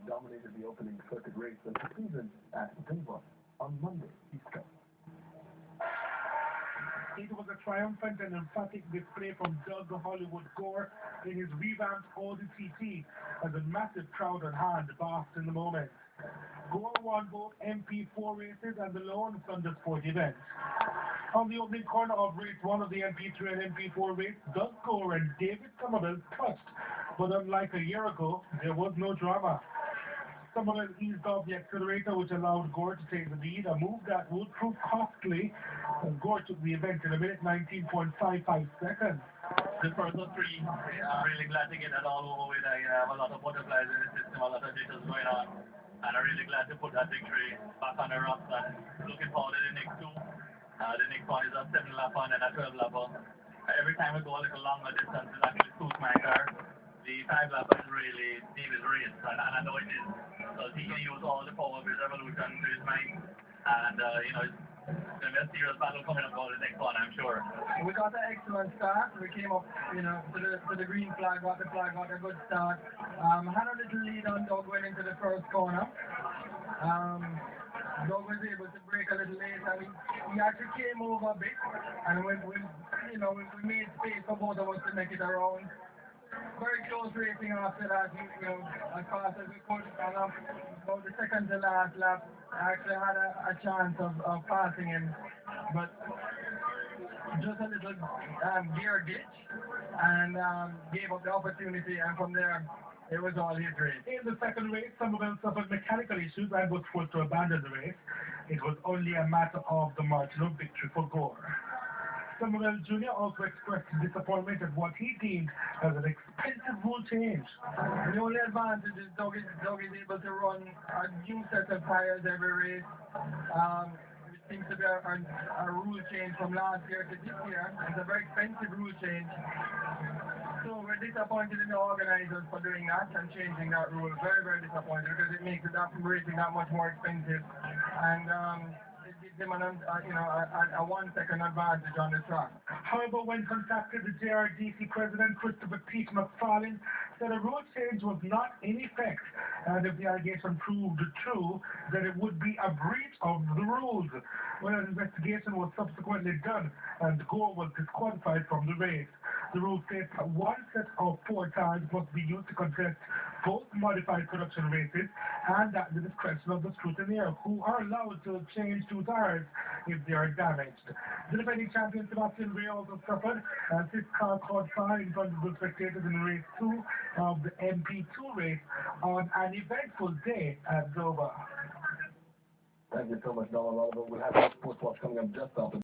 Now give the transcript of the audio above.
dominated the opening circuit race and concluded at Dover on Monday Eastern. It was a triumphant and emphatic display from Doug Hollywood Gore in his revamped Audi TT as a massive crowd on hand basked in the moment. Gore won both MP4 races and the lone Thunder Sport event. On the opening corner of race 1 of the MP3 and MP4 race, Doug Gore and David Somerville touched, but unlike a year ago, there was no drama. Somerville eased off the accelerator, which allowed Gore to take the lead, a move that would prove costly. Gore took the event in 1:19.55 seconds. The first of three, I'm really glad to get that all over with. I have a lot of butterflies in the system, a lot of jitters going on, and I'm really glad to put that victory back on the roster. Looking forward to the next two. The next one is a 7-lapper and then a 12-lapper. Every time we go a little longer distance, it actually suits my car. The 5-lapper is really David's race, and I know it is. So he can use all the power of his evolution to his mind, and it's going to be a serious battle coming up for the next one, I'm sure. We got an excellent start. We came up, to the green flag, got the flag, got a good start. Had a little lead on Doug going into the first corner. Doug was able to break a little late, and he actually came over a bit, and we made space for both of us to make it around. Very close racing after that, as fast as we could, and about the second to last lap, I actually had a chance of passing him, but just a little gear glitch, and gave up the opportunity, and from there, it was all his race. In the second race, Somerville suffered mechanical issues and was forced to abandon the race. It was only a matter of the margin of victory for Gore. Somerville Jr. also expressed disappointment at what he deemed as an expensive rule change. The only advantage is Doug is able to run a new set of tires every race. It seems to be a rule change from last year to this year. It's a very expensive rule change. So we're disappointed in the organizers for doing that and changing that rule. Very, very disappointed because it makes racing that much more expensive. And it gives them a 1 second advantage on the track. However, when contacted, the JRDC president, Christopher Pete McFarlane, said a rule change was not in effect, and if the allegation proved true, then it would be a breach of the rules. When an investigation was subsequently done, and Gore was disqualified from the race. The rule states that 1 set of 4 tires must be used to contest both modified production races and at the discretion of the scrutineer, who are allowed to change 2 tires if they are damaged. The defending champion Sebastian Ray also suffered as his car caught fire in front of the spectators in race 2 of the MP2 race on an eventful day at Dover. Thank you so much, Noah Oliver. We'll have Sports Watch coming up just after.